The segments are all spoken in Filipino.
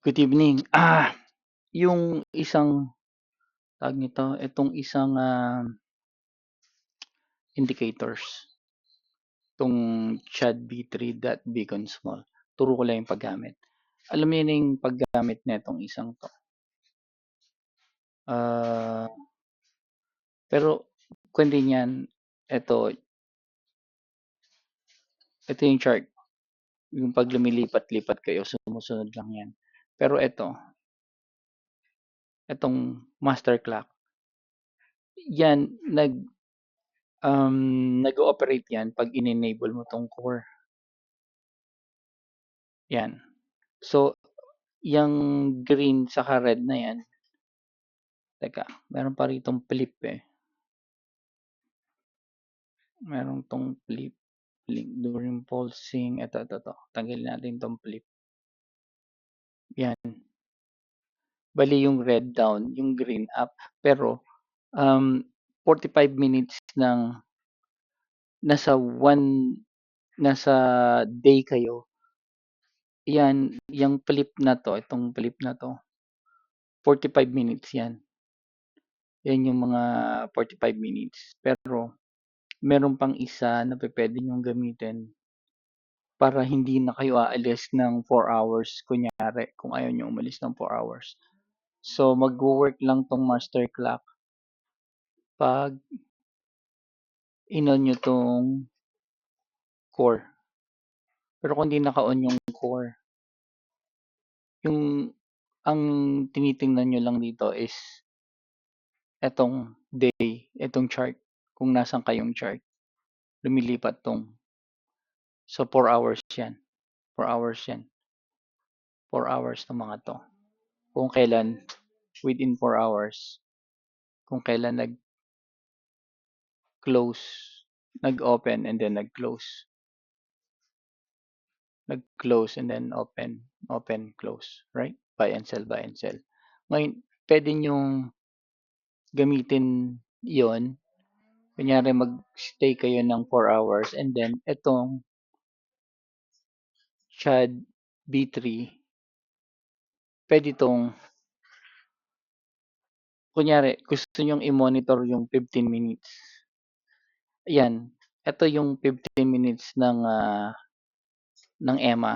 Good evening. Yung isang tawag nito, itong isang, indicators, 'tong CHAD-B3.Beacon Small, turo ko lang yung paggamit. Alam niyo na yung paggamit nitong isang 'to. Ah, pero kundi niyan, ito yung chart, yung 'pag lumilipat-lipat kayo sumusunod lang 'yan. Pero itong master clock, 'yan nag-ooperate 'yan 'pag in-enable mo 'tong core, 'yan. So, yang green saka red na 'yan, teka meron pa ritong flip, meron 'tong flip, link during pulsing, ito, tanggalin natin 'tong flip, 'yan. Bale yung red down, yung green up, pero 45 minutes ng nasa nasa day kayo, 'yan, yang flip na 'to, itong flip na 'to, 45 minutes 'yan. 'Yan yung mga 45 minutes. Pero meron pang isa na pupuwede niyong gamitin para hindi na kayo aalis ng 4 hours kunyari kung ayaw niyo umalis ng 4 hours. So, magwo-work lang 'tong master clock 'pag in-on niyo 'tong core. Pero kung 'di naka-on yung core, yung ang tinitingnan niyo lang dito is etong day, etong chart, kung nasaan kayong chart, lumilipat 'tong so 4 hours 'yan, 4 hours 'yan, 4 hours 'tong mga 'to. Kung kailan within 4 hours, kung kailan nag-close, nag-open and then nag-close. Nag-close and then open, open, close, right? Buy and sell, buy and sell. Ngayon, puwede niyong gamitin 'yon, kunyari mag-stay kayo ng 4 hours and then itong CHAD B3, puwede 'tong kunyari gusto niyong i-monitor yung 15 minutes, ayan, ito yung 15 minutes ng EMA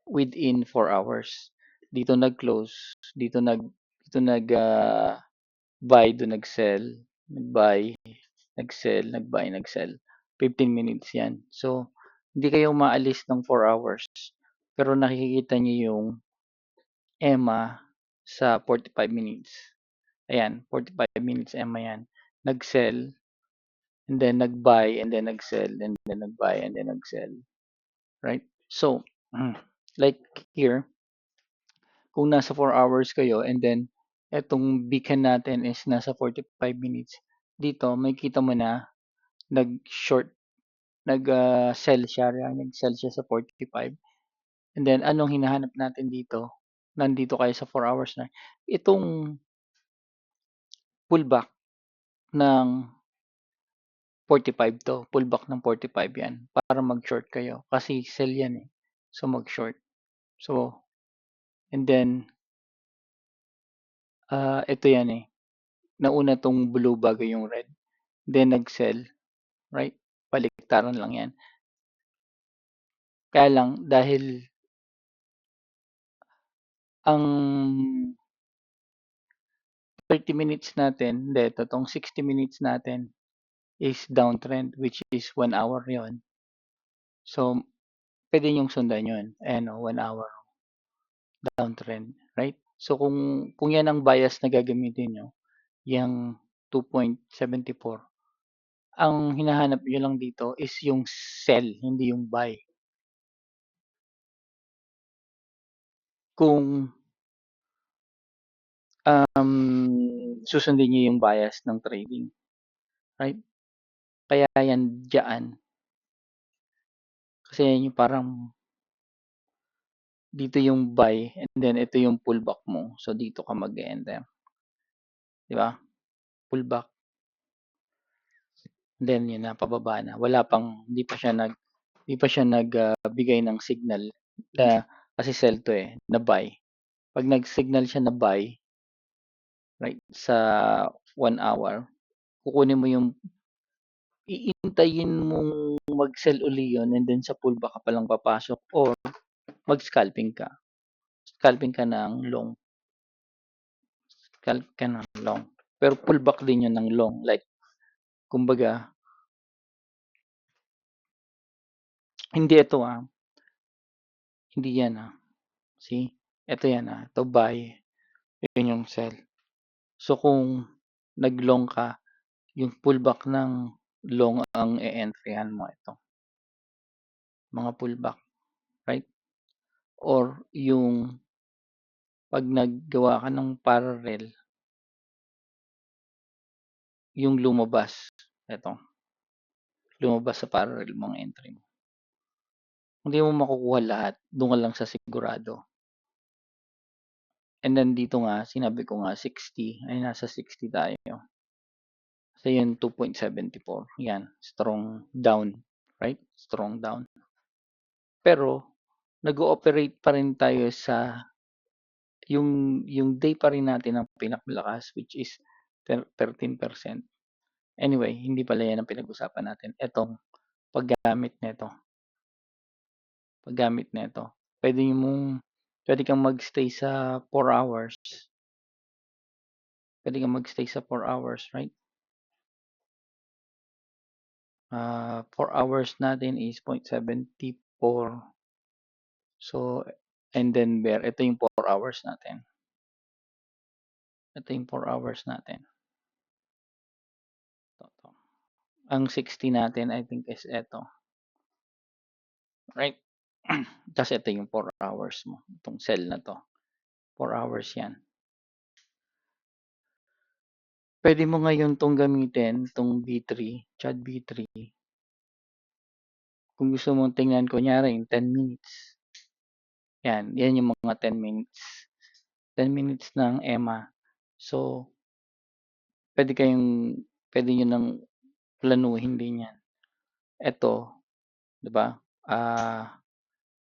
within 4 hours. Dito nag-close, dito buy, dun nag-sell, nag-buy, nag-sell, nag-buy, nag-sell. 15 minutes 'yan. So, hindi kayo umaalis ng 4 hours, pero nakikita niyo yung EMA sa 45 minutes. Ayan, 45 minutes EMA 'yan. Nag-sell, and then nag-buy, and then nag-sell, and then nag-buy, and then nag-sell, right? So, like here, kung nasa 4 hours kayo and then etong beacon natin is nasa 45 minutes, dito makikita mo na nag-short, sell siya, nag-sell siya sa 45. And then anong hinahanap natin dito? Nandito kayo sa 4 hours na. Itong pullback ng 45 to, pullback ng 45 yan para mag-short kayo kasi sell yan, So mag-short. So, and then ito yan, nauna 'tong blue bago yung red, then nag-sell, right? Baliktaran lang yan. Kaya lang dahil ang 30 minutes natin, hindi, itong 60 minutes natin is downtrend, which is 1 hour yon. So, pwede niyong sundan yun. Ayan 1 hour downtrend, right? So, kung yan ang bias na gagamitin nyo, yung 2.74, ang hinahanap nyo lang dito is yung sell, hindi yung buy. Kung susundin nyo yung bias ng trading, right? Kaya yan dyan. Kasi yan yung parang dito yung buy and then ito yung pullback mo. So, dito ka mag-enter. Di ba? Pullback. Then, yun na, pababa na. Wala pang, hindi pa siya nagbigay ng signal na kasi sell to na buy. 'Pag nag-signal siya na buy, right, sa 1 hour, kukunin mo yung iintayin mong mag-sell uli yun and then sa pullback ka palang papasok or mag-scalping ka. Scalping ka ng long, scalp ka ng long. Pero pullback din yun ng long. Like, kumbaga, hindi ito hindi yan See? Ito yan ito buy, yun yung sell. So kung nag-long ka, yung pullback ng long ang e-entryhan mo ito. Mga pullback, right? Or yung 'pag naggawa ka ng parallel, yung lumabas sa parallel mga entry mo. Hindi mo makukuha lahat, doon ka lang sa sigurado. And then dito sinabi ko 60, ay nasa 60 tayo. So yun 2.74, yan, strong down, right? Strong down. Pero nag-ooperate pa rin tayo sa yung day pa rin natin ang pinakamalakas, which is 13%. Anyway, hindi pala yan ang pinag-usapan natin. Etong paggamit nito. Pwede kang mag-stay sa 4 hours. Pwede kang mag-stay sa 4 hours, right? 4 hours natin is 0.74. So, and then ito yung 4 hours natin. Ito yung 4 hours natin. Ito. Ang 60 natin, I think, is ito. Right? Kasi ito yung 4 hours mo. Itong cell na to. 4 hours yan. Pwede mo ngayon itong gamitin, itong B3, CHAD B3. Kung gusto mong tingnan, kunyari, 10 minutes. Yan yung mga 10 minutes. 10 minutes ng EMA. So, pwede nyo nang planuhin din yan. Ito, di ba?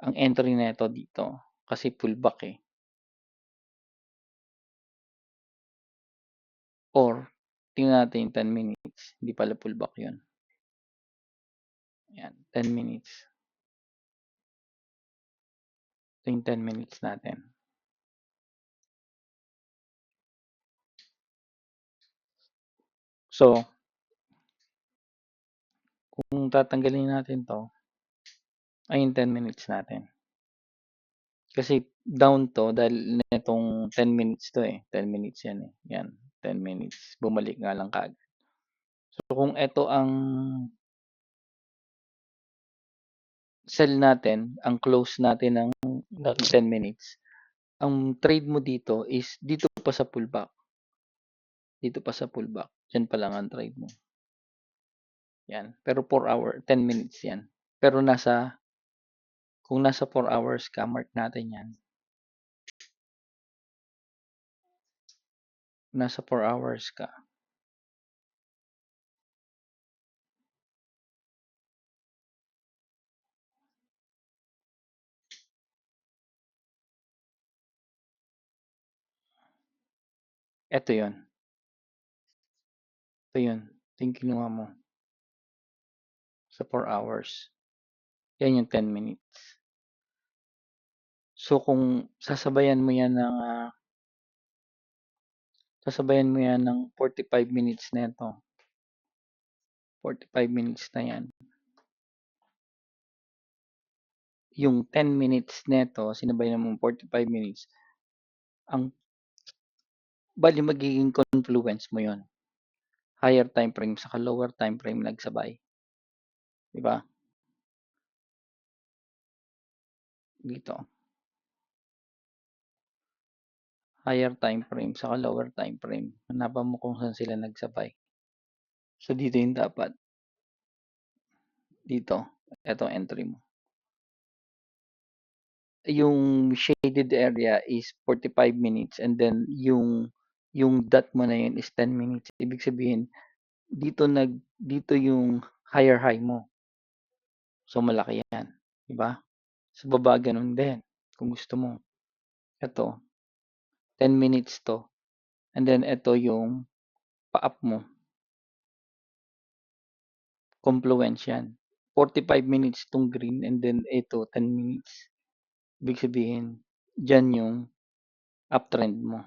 Ang entry na ito dito, kasi pullback Or, tingnan natin yung 10 minutes. Hindi pala pullback yun. Yan, 10 minutes. Ito yung 10 minutes natin. So, kung tatanggalin natin to, ay yung 10 minutes natin. Kasi down to dahil netong 10 minutes to 10 minutes yan Yan, 10 minutes. Bumalik nga lang kaagad. So kung ito ang sell natin, ang close natin ng 10 minutes, ang trade mo dito is dito pa sa pullback. Dito pa sa pullback. Diyan pa lang ang trade mo. Yan. Pero 4 hour, 10 minutes yan. Pero kung nasa 4 hours ka, mark natin yan. Nasa 4 hours ka. Ito yun. Ito yun. Ito yung kinuha mo. Sa 4 hours. Yan yung 10 minutes. So kung sasabayan mo yan ng 45 minutes nito. 45 minutes na yan. Yung 10 minutes nito, sinabayan mo 45 minutes. Bali magiging confluence mo yon. Higher time frame saka lower time frame nagsabay. 'Di ba? Dito. Higher time frame saka lower time frame. Hanapan mo kung saan sila nagsabay. So dito yung dapat. Dito. Ito entry mo. Yung shaded area is 45 minutes and then yung dot mo na yun is 10 minutes. Ibig sabihin, dito yung higher high mo. So malaki yan. 'Di ba? Sa baba ganun din. Kung gusto mo. Ito. 10 minutes 'to, and then eto yung pa-up mo, confluence yan. 45 minutes 'tong green and then ito 10 minutes. Ibig sabihin, diyan yung uptrend mo.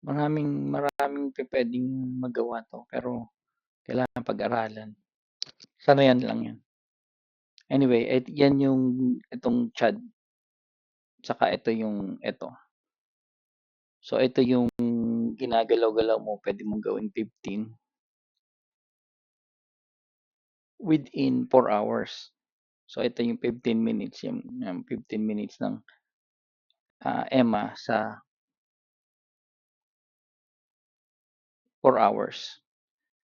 Maraming pupuwedeng magawa 'to, pero kailangan pag-aralan. Sanayan lang yan. Anyway, yan yung itong CHAD, saka ito yung ito. So, ito yung ginagalaw-galaw mo, pwede mong gawing 15 within 4 hours. So, ito yung 15 minutes, yung 15 minutes ng EMA sa 4 hours.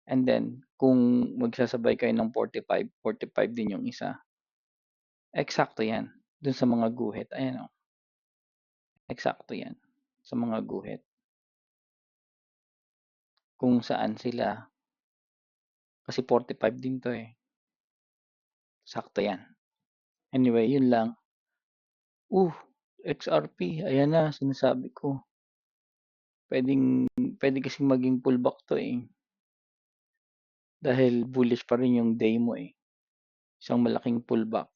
And then, kung magsasabay kayo ng 45, 45 din yung isa. Eksakto yan. Dun sa mga guhit. Ayan o. Eksakto yan. Sa mga guhit. Kung saan sila. Kasi 45 din to eh. Sakto yan. Anyway, yun lang. XRP. Ayan na, sinasabi ko. Pwede kasing maging pullback to eh. Dahil bullish pa rin yung day mo eh. Isang malaking pullback.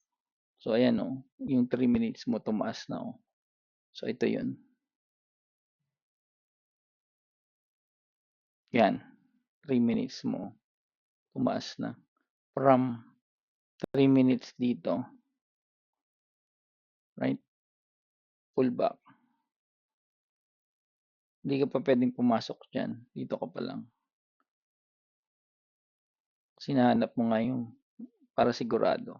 So, ayan o. Yung 3 minutes mo tumaas na o. So, ito yun. Yan. 3 minutes mo tumaas na. From 3 minutes dito. Right? Pullback. Hindi ka pa pwedeng pumasok dyan. Dito ka pa lang. Sinahanap mo nga yung para sigurado.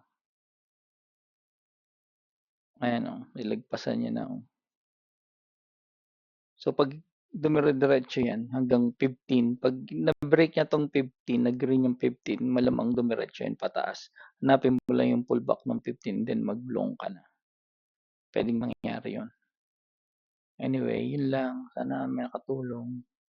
Ayan o. Ilagpasan niya na o. So, pag dumire-diretso yan hanggang 15, pag na-break niya tong 15, nag-green yung 15, malamang dumiretso yan pataas. Hanapin mo lang yung pullback ng 15, then mag-long ka na. Pwedeng mangyari yun. Anyway, yun lang. Sana may nakatulong.